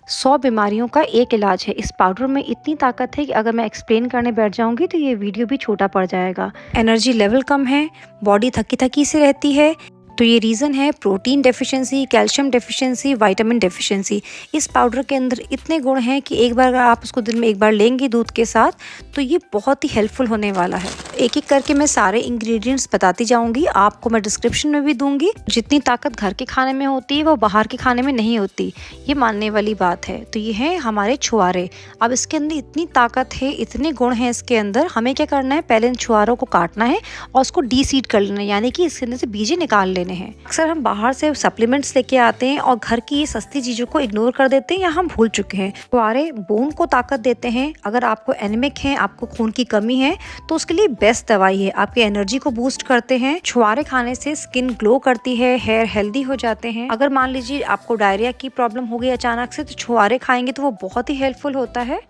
100 बीमारियों का एक इलाज है। इस पाउडर में इतनी ताकत है कि अगर मैं एक्सप्लेन करने बैठ जाऊँगी तो ये वीडियो भी छोटा पड़ जाएगा। एनर्जी लेवल कम है, बॉडी थकी-थकी सी रहती है, तो ये रीज़न है protein deficiency, calcium deficiency, vitamin deficiency. इस पाउडर के अंदर इतने गुण हैं कि एक बार अगर आप उसको दिन में एक बार लेंगे दूध के साथ तो ये बहुत ही हेल्पफुल होने वाला है। एक-एक करके मैं सारे इंग्रेडिएंट्स बताती जाऊँगी, आपको मैं डिस्क्रिप्शन में भी दूँगी। जितनी ताकत घर के खाने में होती है वो बाहर के खाने में नहीं होती, ये मानने वाली बात है। तो ये है हमारे छुआरे। अब इसके अंदर इतनी ताकत है, इतने गुण हैं इसके अंदर, हमें क्या करना है, पहले इन छुआरों को काटना है और उसको डीसीड कर लेना है, यानी कि इसके अंदर से बीजे निकाल लेने हैं। अक्सर हम बाहर से सप्लीमेंट्स लेके आते हैं और घर की ये सस्ती चीज़ों को इग्नोर कर देते हैं या हम भूल चुके हैं। छुआरे बोन को ताकत देते हैं। अगर आपको एनीमिक है, आपको खून की कमी है, तो उसके लिए बेस्ट दवाई है। आपकी एनर्जी को बूस्ट करते हैं। छुआरे खाने से स्किन ग्लो करती है, हेयर हेल्दी हो जाते हैं। अगर मान लीजिए आपको डायरिया की प्रॉब्लम हो गई अचानक से, तो छुआरे खाएंगे तो वो बहुत ही हेल्पफुल होता है।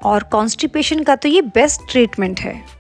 और कॉन्स्टिपेशन का तो ये बेस्ट ट्रीटमेंट है।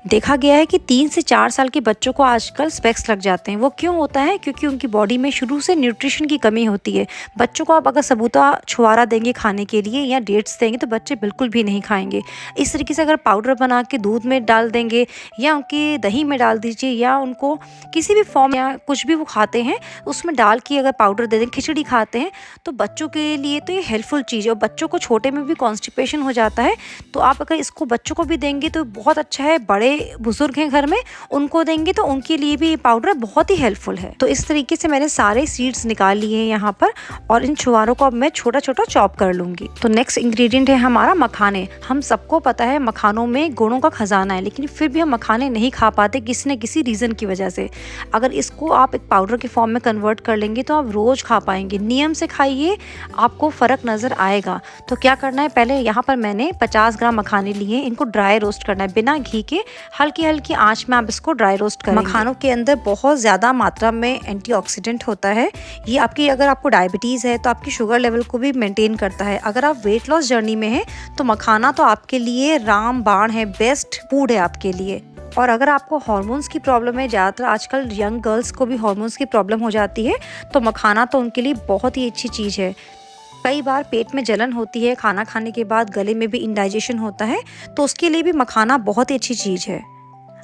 देखा गया है कि 3 से 4 साल के बच्चों को आजकल स्पेक्स लग जाते हैं। वो क्यों होता है? क्योंकि उनकी बॉडी में शुरू से न्यूट्रिशन की कमी होती है। बच्चों को आप अगर सबूता छुआरा देंगे खाने के लिए या डेट्स देंगे तो बच्चे बिल्कुल भी नहीं खाएंगे। इस तरीके से अगर पाउडर बना के दूध में डाल देंगे या उनकी दही में डाल दीजिए या उनको किसी भी फॉर्म या कुछ भी वो खाते हैं उसमें डाल के अगर पाउडर दे दें, खिचड़ी खाते हैं, तो बच्चों के लिए तो ये हेल्पफुल चीज़ है। और बच्चों को छोटे में भी कॉन्स्टिपेशन हो जाता है, तो आप अगर इसको बच्चों को भी देंगे तो बहुत अच्छा है। बड़े बुजुर्ग हैं घर में, उनको देंगे तो उनके लिए भी ये पाउडर बहुत ही हेल्पफुल है। तो इस तरीके से मैंने सारे सीड्स निकाल लिए हैं यहाँ पर और इन छुआरों को अब मैं छोटा छोटा चॉप कर लूंगी। तो नेक्स्ट इंग्रेडिएंट है हमारा मखाने। हम सबको पता है मखानों में गुणों का खजाना है, लेकिन फिर भी हम मखाने नहीं खा पाते किसी न किसी रीज़न की वजह से। अगर इसको आप एक पाउडर के फॉर्म में कन्वर्ट कर लेंगे तो आप रोज़ खा पाएंगे। नियम से खाइए, आपको फ़र्क नज़र आएगा। तो क्या करना है, पहले यहाँ पर मैंने 50 ग्राम मखाने लिए, इनको ड्राई रोस्ट करना है बिना घी के। हल्की हल्की आंच में आप इसको ड्राई रोस्ट करेंगे। मखानों के अंदर बहुत ज़्यादा मात्रा में एंटीऑक्सीडेंट होता है। ये आपकी अगर आपको डायबिटीज़ है तो आपकी शुगर लेवल को भी मेंटेन करता है। अगर आप वेट लॉस जर्नी में हैं तो मखाना तो आपके लिए रामबाण है, बेस्ट फूड है आपके लिए। और अगर आपको हार्मोन्स की प्रॉब्लम है, ज़्यादातर आजकल यंग गर्ल्स को भी हार्मोन्स की प्रॉब्लम हो जाती है, तो मखाना तो उनके लिए बहुत ही अच्छी चीज़ है। कई बार पेट में जलन होती है, खाना खाने के बाद गले में भी इंडाइजेशन होता है, तो उसके लिए भी मखाना बहुत ही अच्छी चीज़ है।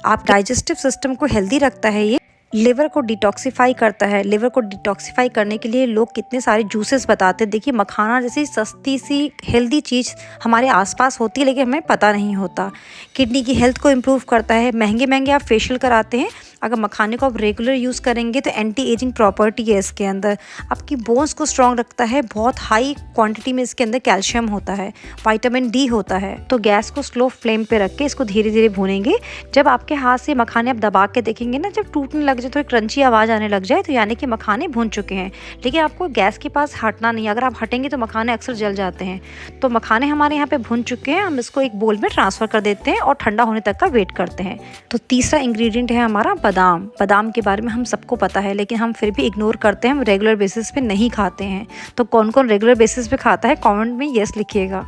आप डाइजेस्टिव सिस्टम को हेल्दी रखता है, ये लिवर को डिटॉक्सिफाई करता है। लिवर को डिटॉक्सिफाई करने के लिए लोग कितने सारे जूसेस बताते हैं। देखिए, मखाना जैसी सस्ती सी हेल्दी चीज़ हमारे आसपास होती है, लेकिन हमें पता नहीं होता। किडनी की हेल्थ को इम्प्रूव करता है। महंगे महंगे आप फेशियल कराते हैं, अगर मखाने को आप रेगुलर यूज़ करेंगे तो एंटी एजिंग प्रॉपर्टी है इसके अंदर। आपकी बोन्स को स्ट्रॉन्ग रखता है। बहुत हाई क्वांटिटी में इसके अंदर कैल्शियम होता है, विटामिन डी होता है। तो गैस को स्लो फ्लेम पे रख के इसको धीरे धीरे भूनेंगे। जब आपके हाथ से मखाने आप दबा के देखेंगे ना, जब टूटने लग जाए, तो एक क्रंची आवाज़ आने लग जाए, तो यानी कि मखाने भून चुके हैं। लेकिन आपको गैस के पास हटना नहीं, अगर आप हटेंगे तो मखाने अक्सर जल जाते हैं। तो मखाने हमारे यहाँ पे भून चुके हैं, हम इसको एक बोल में ट्रांसफ़र कर देते हैं और ठंडा होने तक का वेट करते हैं। तो तीसरा इंग्रेडिएंट है हमारा बादाम। बादाम के बारे में हम सबको पता है, लेकिन हम फिर भी इग्नोर करते हैं, हम रेगुलर बेसिस पे नहीं खाते हैं। तो कौन कौन रेगुलर बेसिस पे खाता है, कमेंट में यस लिखिएगा।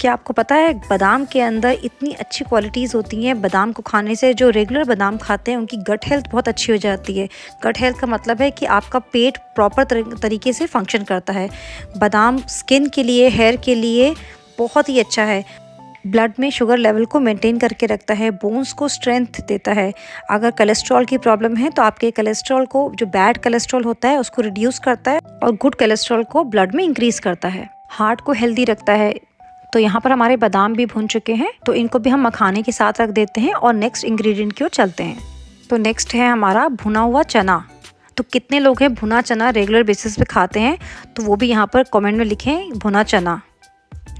क्या आपको पता है बादाम के अंदर इतनी अच्छी क्वालिटीज़ होती हैं। बादाम को खाने से जो रेगुलर बादाम खाते हैं उनकी गट हेल्थ बहुत अच्छी हो जाती है। गट हेल्थ का मतलब है कि आपका पेट प्रॉपर तरीके से फंक्शन करता है। बादाम स्किन के लिए, हेयर के लिए बहुत ही अच्छा है। ब्लड में शुगर लेवल को मेंटेन करके रखता है। बोन्स को स्ट्रेंथ देता है। अगर कोलेस्ट्रॉल की प्रॉब्लम है तो आपके कोलेस्ट्रॉल को, जो बैड कोलेस्ट्रॉल होता है, उसको रिड्यूस करता है और गुड कोलेस्ट्रॉल को ब्लड में इंक्रीज़ करता है। हार्ट को हेल्दी रखता है। तो यहाँ पर हमारे बादाम भी भून चुके हैं, तो इनको भी हम मखाने के साथ रख देते हैं और नेक्स्ट इंग्रेडिएंट की ओर चलते हैं। तो नेक्स्ट है हमारा भुना हुआ चना। तो कितने लोग हैं भुना चना रेगुलर बेसिस पे खाते हैं, तो वो भी यहाँ पर कमेंट में लिखें भुना चना।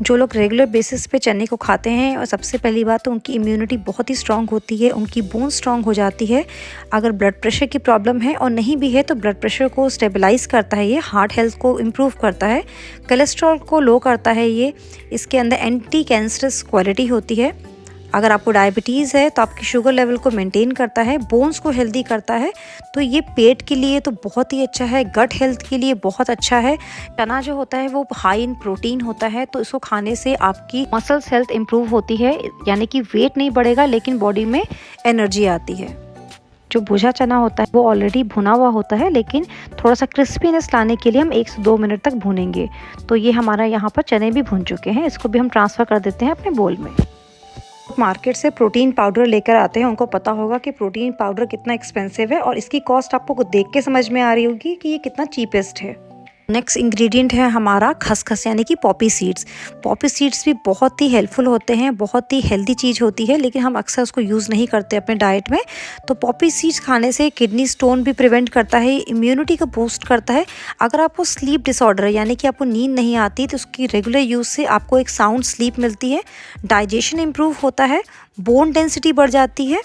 जो लोग रेगुलर बेसिस पे चने को खाते हैं, और सबसे पहली बात तो उनकी इम्यूनिटी बहुत ही स्ट्रांग होती है, उनकी बोन स्ट्रांग हो जाती है। अगर ब्लड प्रेशर की प्रॉब्लम है और नहीं भी है तो ब्लड प्रेशर को स्टेबलाइज करता है, ये हार्ट हेल्थ को इम्प्रूव करता है, कोलेस्ट्रॉल को लो करता है। ये इसके अंदर एंटी कैंसरस क्वालिटी होती है। अगर आपको डायबिटीज़ है तो आपकी शुगर लेवल को मेंटेन करता है, बोन्स को हेल्दी करता है। तो ये पेट के लिए तो बहुत ही अच्छा है, गट हेल्थ के लिए बहुत अच्छा है। चना जो होता है वो हाई इन प्रोटीन होता है, तो इसको खाने से आपकी मसल्स हेल्थ इम्प्रूव होती है, यानी कि वेट नहीं बढ़ेगा लेकिन बॉडी में एनर्जी आती है। जो भुजा चना होता है वो ऑलरेडी भुना हुआ होता है, लेकिन थोड़ा सा क्रिस्पीनेस लाने के लिए हम 1 से 2 मिनट तक भूनेंगे। तो ये हमारा यहाँ पर चने भी भुन चुके हैं, इसको भी हम ट्रांसफ़र कर देते हैं अपने बोल में। मार्केट से प्रोटीन पाउडर लेकर आते हैं, उनको पता होगा कि प्रोटीन पाउडर कितना एक्सपेंसिव है और इसकी कॉस्ट आपको देख के समझ में आ रही होगी कि ये कितना चीपेस्ट है। नेक्स्ट इंग्रेडिएंट है हमारा खसखस यानी कि पॉपी सीड्स। पॉपी सीड्स भी बहुत ही हेल्पफुल होते हैं, बहुत ही हेल्दी चीज़ होती है, लेकिन हम अक्सर उसको यूज़ नहीं करते अपने डाइट में। तो पॉपी सीड्स खाने से किडनी स्टोन भी प्रिवेंट करता है, इम्यूनिटी को बूस्ट करता है। अगर आपको स्लीप डिसऑर्डर है यानी कि आपको नींद नहीं आती, तो उसकी रेगुलर यूज़ से आपको एक साउंड स्लीप मिलती है, डाइजेशन इम्प्रूव होता है, बोन डेंसिटी बढ़ जाती है,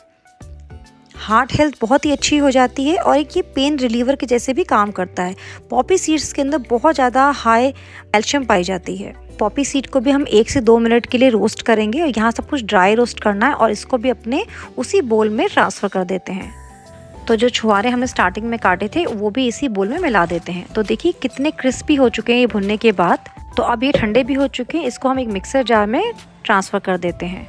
हार्ट हेल्थ बहुत ही अच्छी हो जाती है और एक ये पेन रिलीवर के जैसे भी काम करता है। पॉपी सीड्स के अंदर बहुत ज़्यादा हाई कैल्शियम पाई जाती है। पॉपी सीड को भी हम 1 से 2 मिनट के लिए रोस्ट करेंगे और यहाँ सब कुछ ड्राई रोस्ट करना है और इसको भी अपने उसी बोल में ट्रांसफ़र कर देते हैं। तो जो छुहारे हमने स्टार्टिंग में काटे थे वो भी इसी बोल में मिला देते हैं। तो देखिए कितने क्रिस्पी हो चुके हैं ये भुनने के बाद। तो अब ये ठंडे भी हो चुके हैं, इसको हम एक मिक्सर जार में ट्रांसफ़र कर देते हैं।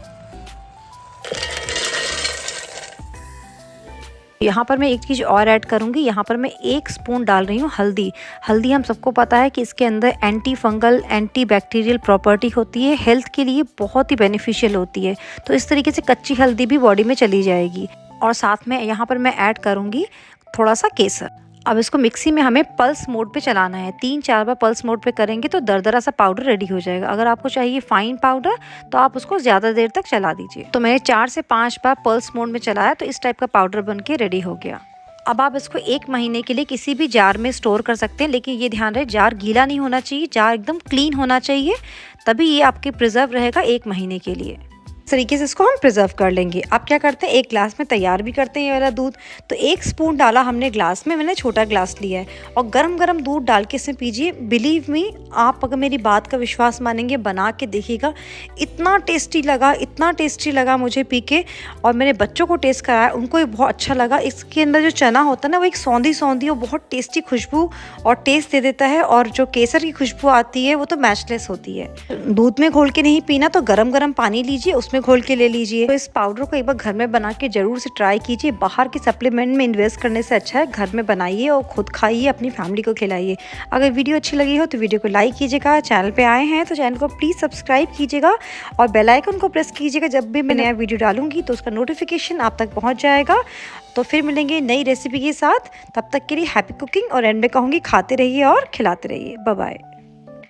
यहाँ पर मैं एक चीज़ और ऐड करूँगी, यहाँ पर मैं 1 स्पून डाल रही हूँ हल्दी। हल्दी हम सबको पता है कि इसके अंदर anti fungal, anti bacterial property होती है, हेल्थ के लिए बहुत ही बेनिफिशियल होती है। तो इस तरीके से कच्ची हल्दी भी बॉडी में चली जाएगी। और साथ में यहाँ पर मैं ऐड करूँगी थोड़ा सा केसर। अब इसको मिक्सी में हमें पल्स मोड पे चलाना है, 3-4 बार पल्स मोड पे करेंगे तो दरदरा सा पाउडर रेडी हो जाएगा। अगर आपको चाहिए फाइन पाउडर तो आप उसको ज़्यादा देर तक चला दीजिए। तो मैंने 4 से 5 बार पल्स मोड में चलाया तो इस टाइप का पाउडर बन के रेडी हो गया। अब आप इसको 1 महीने के लिए किसी भी जार में स्टोर कर सकते हैं, लेकिन ये ध्यान रहे जार गीला नहीं होना चाहिए, जार एकदम क्लीन होना चाहिए, तभी ये आपके प्रिजर्व रहेगा 1 महीने के लिए। इस तरीके से इसको हम प्रिजर्व कर लेंगे। अब क्या करते हैं, 1 ग्लास में तैयार भी करते हैं ये वाला दूध। तो 1 स्पून डाला हमने ग्लास में, मैंने छोटा ग्लास लिया है और गरम गरम दूध डाल के इसमें पीजिए। बिलीव मी, आप अगर मेरी बात का विश्वास मानेंगे, बना के देखिएगा, इतना टेस्टी लगा मुझे पी के। और मेरे बच्चों को टेस्ट कराया, उनको भी बहुत अच्छा लगा। इसके अंदर जो चना होता है ना, वो एक सौंधी और बहुत टेस्टी खुशबू और टेस्ट दे देता है, और जो केसर की खुशबू आती है वो तो मैचलेस होती है। दूध में घोल के नहीं पीना तो गरम गरम पानी लीजिए, उसमें घोल के ले लीजिए। तो इस पाउडर को एक बार घर में बना के जरूर से ट्राई कीजिए। बाहर के सप्लीमेंट में इन्वेस्ट करने से अच्छा है घर में बनाइए और खुद खाइए, अपनी फैमिली को खिलाइए। अगर वीडियो अच्छी लगी हो तो वीडियो को लाइक कीजिएगा, चैनल पे आए हैं तो चैनल को प्लीज़ सब्सक्राइब कीजिएगा और बेल आइकन को प्रेस कीजिएगा। जब भी मैं नया वीडियो डालूंगी तो उसका नोटिफिकेशन आप तक पहुँच जाएगा। तो फिर मिलेंगे नई रेसिपी के साथ, तब तक के लिए हैप्पी कुकिंग। और एंड में कहूँगी खाते रहिए और खिलाते रहिए। Bye bye.